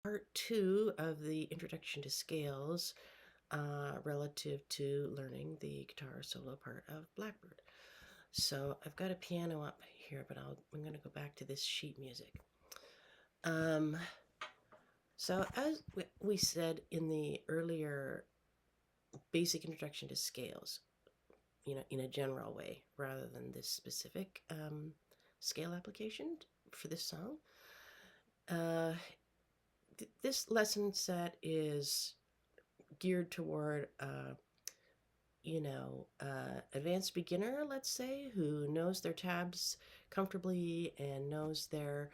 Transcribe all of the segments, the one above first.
part two of the introduction to scales relative to learning the guitar solo part of Blackbird. So I've got a piano up here, but I'm going to go back to this sheet music. So as we said in the earlier basic introduction to scales, in a general way, rather than this specific scale application for this song, this lesson set is geared toward advanced beginner, let's say, who knows their tabs comfortably and knows their,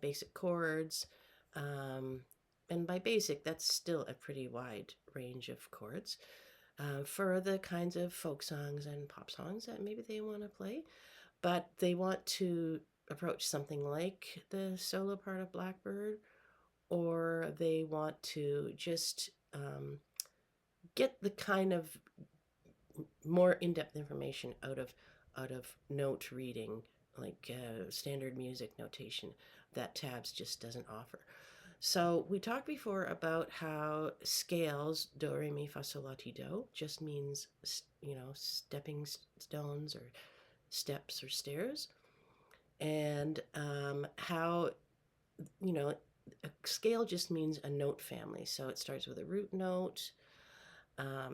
basic chords. And by basic, that's still a pretty wide range of chords for the kinds of folk songs and pop songs that maybe they want to play. But they want to approach something like the solo part of Blackbird, or they want to just get the kind of more in-depth information out of note reading, like standard music notation that tabs just doesn't offer. So we talked before about how scales, do, re, mi, fa, sol, la, ti, do, just means, stepping stones or steps or stairs. And how, a scale just means a note family. So it starts with a root note.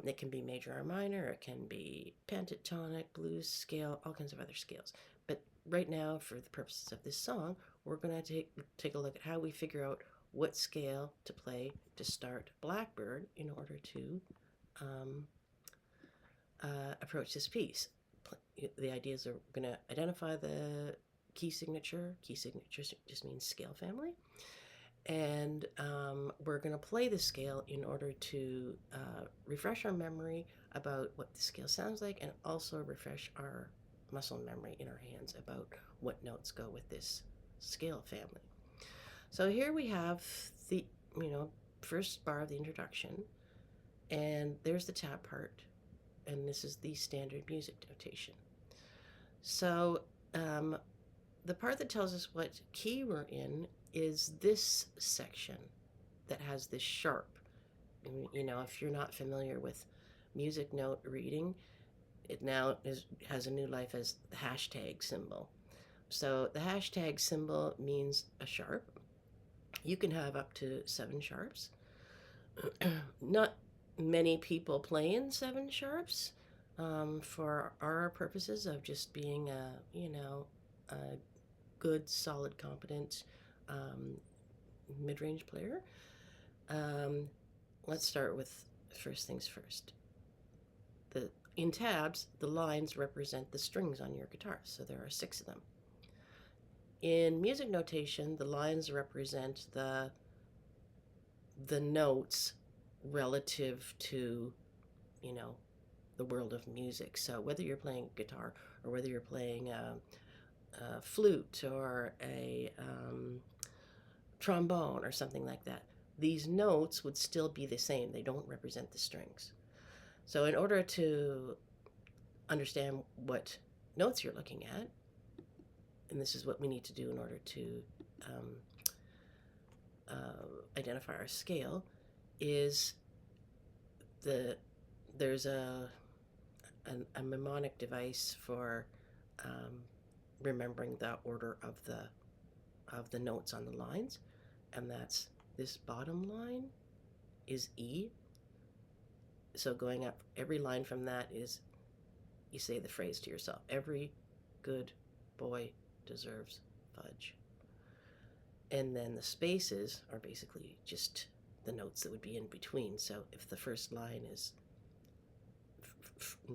It can be major or minor. It can be pentatonic, blues scale, all kinds of other scales. But right now, for the purposes of this song, we're going to take a look at how we figure out what scale to play to start Blackbird in order to approach this piece. The idea is we're going to identify the key signature. Key signature just means scale family. And we're going to play the scale in order to refresh our memory about what the scale sounds like, and also refresh our muscle memory in our hands about what notes go with this scale family. So here we have the first bar of the introduction, and there's the tab part, and this is the standard music notation. So the part that tells us what key we're in is this section that has this sharp. If you're not familiar with music note reading, it now has a new life as the hashtag symbol. So the hashtag symbol means a sharp. You can have up to 7 sharps. Not many people play in 7 sharps for our purposes of just being a good, solid, competent mid-range player. Let's start with first things first. In tabs, the lines represent the strings on your guitar, so there are 6 of them. In music notation, the lines represent the notes relative to, the world of music. So whether you're playing guitar or whether you're playing a flute or a trombone or something like that, these notes would still be the same. They don't represent the strings. So in order to understand what notes you're looking at, and this is what we need to do in order to identify our scale, is there's a mnemonic device for remembering the order of the notes on the lines, and that's this bottom line is E. So going up every line from that is, you say the phrase to yourself: every good boy deserves fudge. And then the spaces are basically just the notes that would be in between. So if the first line is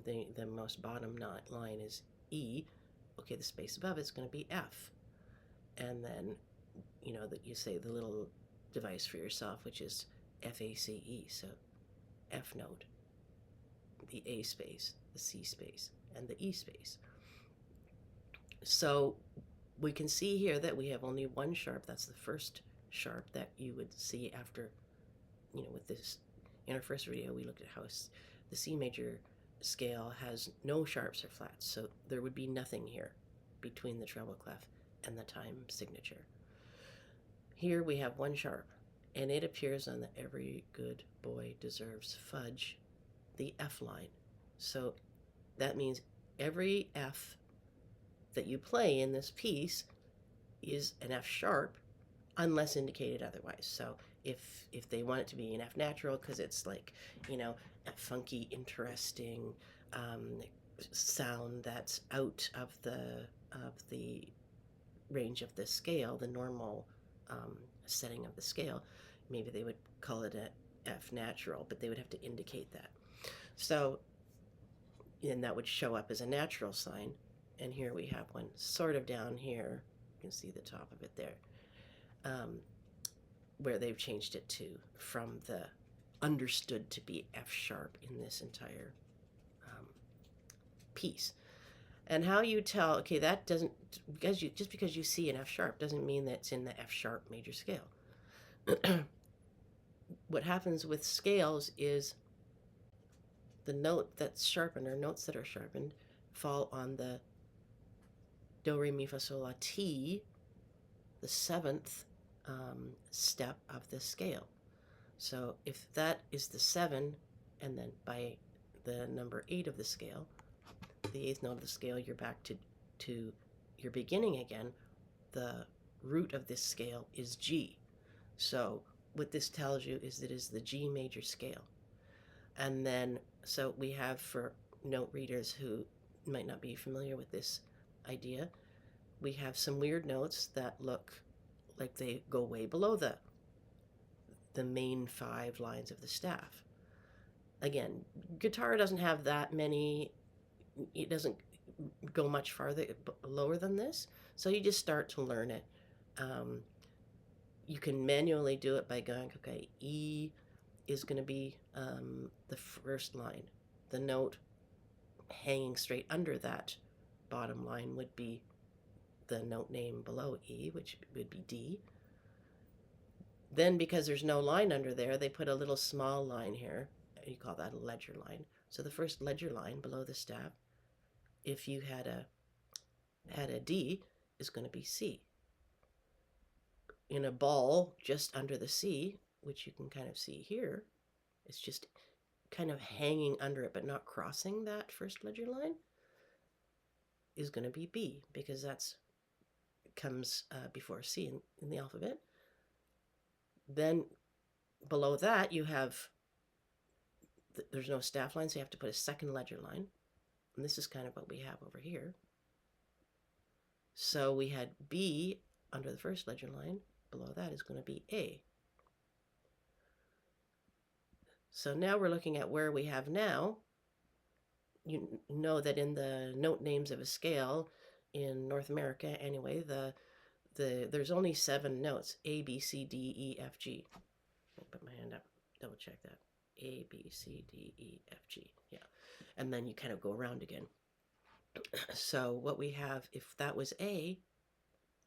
the most bottom line is E, okay, the space above it's going to be F. And then, that you say the little device for yourself, which is FACE. So F note, the A space, the C space, and the E space. So we can see here that we have only one sharp. That's the first sharp that you would see after, with this. In our first video, we looked at how the C major scale has no sharps or flats. So there would be nothing here between the treble clef and the time signature. Here we have one sharp, and it appears on the Every Good Boy Deserves Fudge, the F line. So that means every F that you play in this piece is an F sharp unless indicated otherwise. So if they want it to be an F natural because it's like, you know, a funky, interesting sound that's out of the range of the scale, the normal setting of the scale, maybe they would call it a F natural, but they would have to indicate that. So, and that would show up as a natural sign. And here we have one sort of down here. You can see the top of it there, where they've changed it to from the understood to be F sharp in this entire piece. And how you tell, okay, that doesn't, just because you see an F sharp doesn't mean that it's in the F sharp major scale. What happens with scales is the note that's sharpened, or notes that are sharpened, fall on the do, re, mi, fa, sol, la, ti, the seventh step of the scale. So if that is the 7, and then by the number 8 of the scale, the 8th note of the scale, you're back to your beginning again. The root of this scale is G. So what this tells you is that it is the G major scale. And then, so we have, for note readers who might not be familiar with this idea, we have some weird notes that look like they go way below the main 5 lines of the staff. Again, guitar doesn't have that many, it doesn't go much farther lower than this, so you just start to learn it. You can manually do it by going, okay, E is going to be the first line. The note hanging straight under that bottom line would be the note name below E, which would be D. Then, because there's no line under there, they put a little small line here. You call that a ledger line. So the first ledger line below the staff, if you had a D, is going to be C. In a ball just under the C, which you can kind of see here, it's just kind of hanging under it but not crossing that first ledger line, is going to be B, because that's comes before C in the alphabet. Then below that you have, there's no staff line, so you have to put a second ledger line. And this is kind of what we have over here. So we had B under the first ledger line. Below that is going to be A. So now we're looking at where we have now. You know that in the note names of a scale in North America, anyway, there's only 7 notes: A, B, C, D, E, F, G. I'll put my hand up, double check that. A, B, C, D, E, F, G. Yeah. And then you kind of go around again. So what we have, if that was A,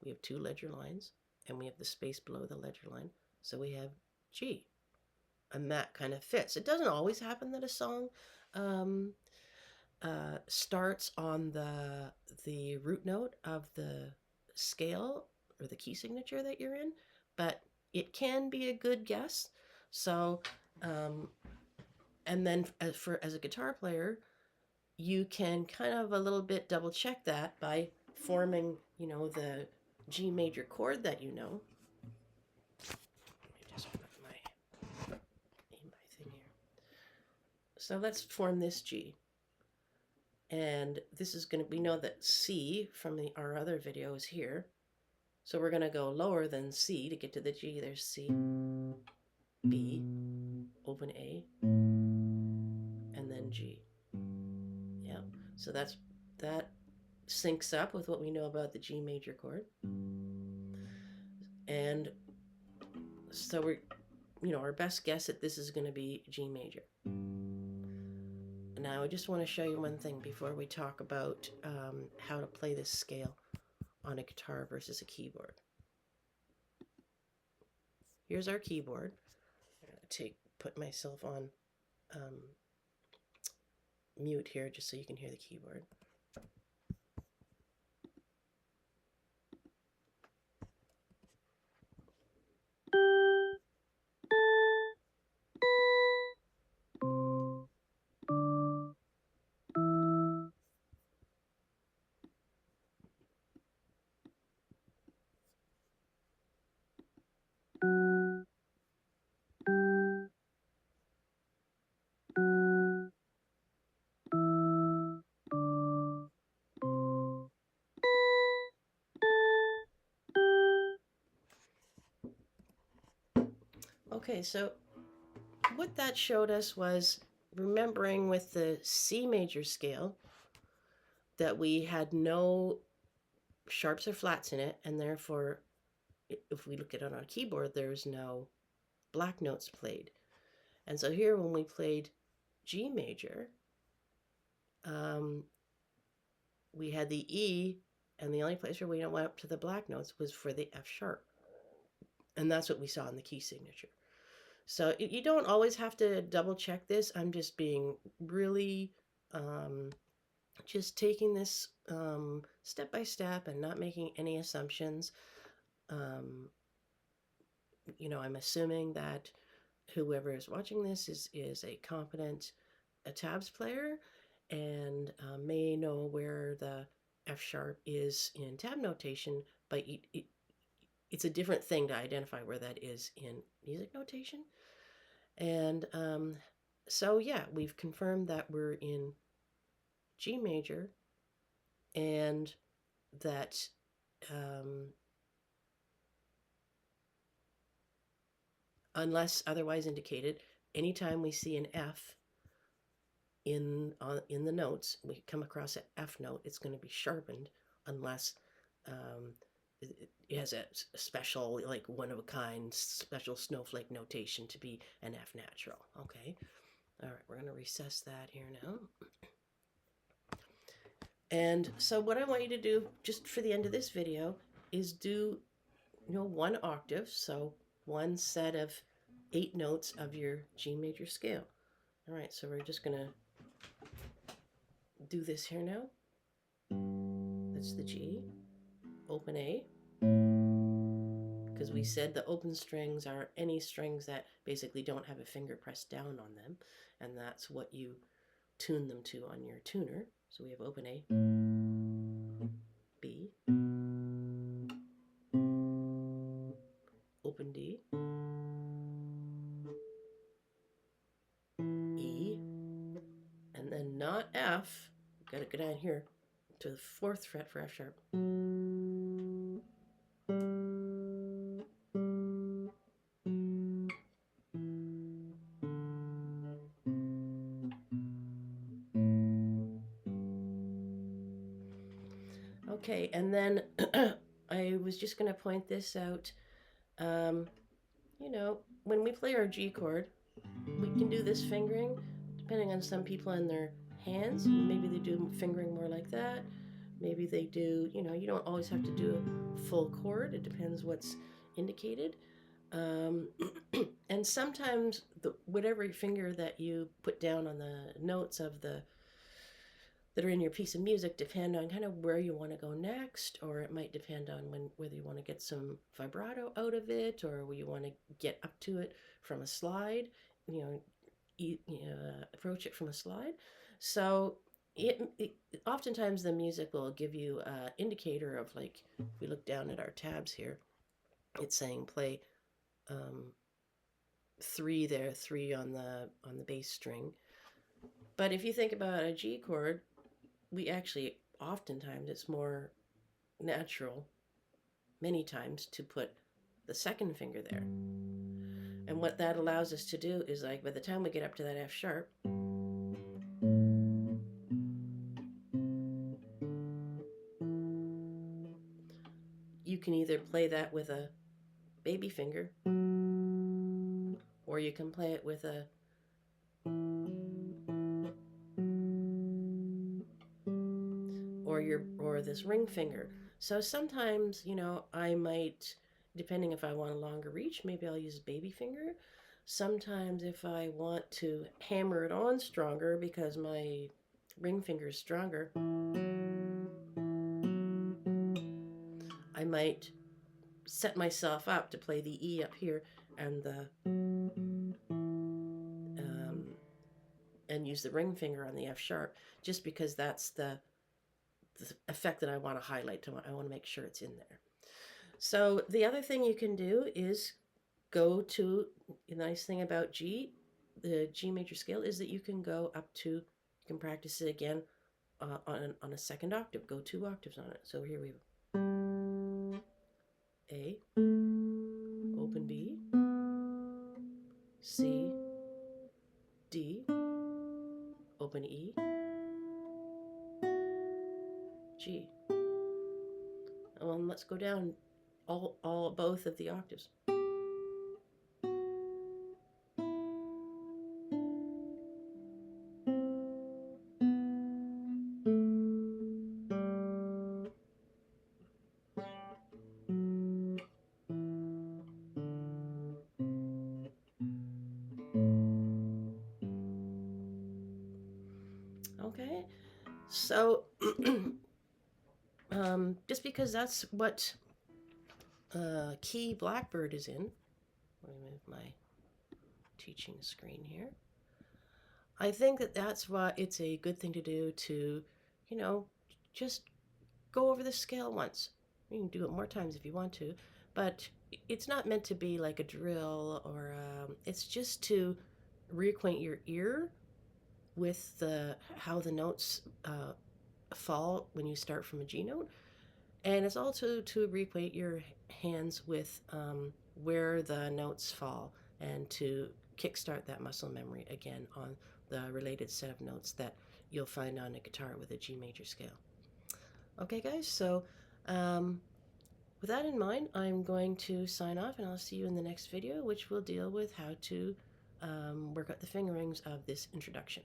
we have 2 ledger lines, and we have the space below the ledger line. So we have G. And that kind of fits. It doesn't always happen that a song starts on the root note of the scale or the key signature that you're in, but it can be a good guess. So, and then as a guitar player, you can kind of a little bit double check that by forming, you know, the G major chord that you know. Let me just put my thing here. So let's form this G. And this is going to, we know that C from our other video is here. So we're going to go lower than C to get to the G. There's C, B, open A, and then G. Yeah, so that syncs up with what we know about the G major chord. And so we're, you know, our best guess at this is going to be G major. Now I just want to show you one thing before we talk about how to play this scale on a guitar versus a keyboard. Here's our keyboard. I'm going to put myself on mute here just so you can hear the keyboard. Okay, so what that showed us was remembering with the C major scale that we had no sharps or flats in it, and therefore, if we look at it on a keyboard, there's no black notes played. And so here, when we played G major, um, we had the E, and the only place where we went up to the black notes was for the F sharp. And that's what we saw in the key signature. So you don't always have to double check this. I'm just being really, just taking this step by step and not making any assumptions. Um, I'm assuming that whoever is watching this is a competent tabs player and may know where the F sharp is in tab notation, but it's a different thing to identify where that is in music notation. And so, yeah, we've confirmed that we're in G major and that unless otherwise indicated, anytime we see an F in the notes, we come across an F note, it's going to be sharpened unless it has a special, like one of a kind, special snowflake notation to be an F natural. Okay. All right, we're going to recess that here now. And so what I want you to do just for the end of this video is do, one octave. So one set of 8 notes of your G major scale. All right, so we're just going to do this here now. That's the G, open A, because we said the open strings are any strings that basically don't have a finger pressed down on them, and that's what you tune them to on your tuner. So we have open A, B, open D, E, and then not F. Got to go down here to the 4th fret for F sharp. Okay, and then I was just going to point this out. When we play our G chord, we can do this fingering depending on some people and their hands. Maybe they do fingering more like that. Maybe they do, you don't always have to do a full chord. It depends what's indicated. And sometimes whatever finger that you put down on the notes that are in your piece of music depend on kind of where you want to go next, or it might depend on whether you want to get some vibrato out of it or where you want to get up to it from a slide, approach it from a slide. So oftentimes the music will give you an indicator of, like, if we look down at our tabs here, it's saying play 3 there, 3 on the bass string. But if you think about a G chord, we actually, oftentimes, it's more natural, many times, to put the 2nd finger there. And what that allows us to do is, like, by the time we get up to that F sharp, you can either play that with a baby finger, or you can play it with a or this ring finger. So sometimes, I might, depending if I want a longer reach, maybe I'll use a baby finger. Sometimes if I want to hammer it on stronger because my ring finger is stronger, I might set myself up to play the E up here and and use the ring finger on the F sharp, just because that's the effect that I want to highlight. I want to make sure it's in there. So the other thing you can do is go to, the nice thing about the G major scale, is that you can go up to, you can practice it again on a 2nd octave, go 2 octaves on it. So here we go. A, open B, C, D, open E, G. Let's go down both of the octaves. Okay, so just because that's what key Blackbird is in, let me move my teaching screen here. I think that that's why it's a good thing to do to, you know, just go over the scale once. You can do it more times if you want to, but it's not meant to be like a drill or it's just to reacquaint your ear with how the notes fall when you start from a G note, and it's also to reacquaint your hands with where the notes fall and to kickstart that muscle memory again on the related set of notes that you'll find on a guitar with a G major scale. Okay, guys, so with that in mind, I'm going to sign off, and I'll see you in the next video, which will deal with how to work out the fingerings of this introduction.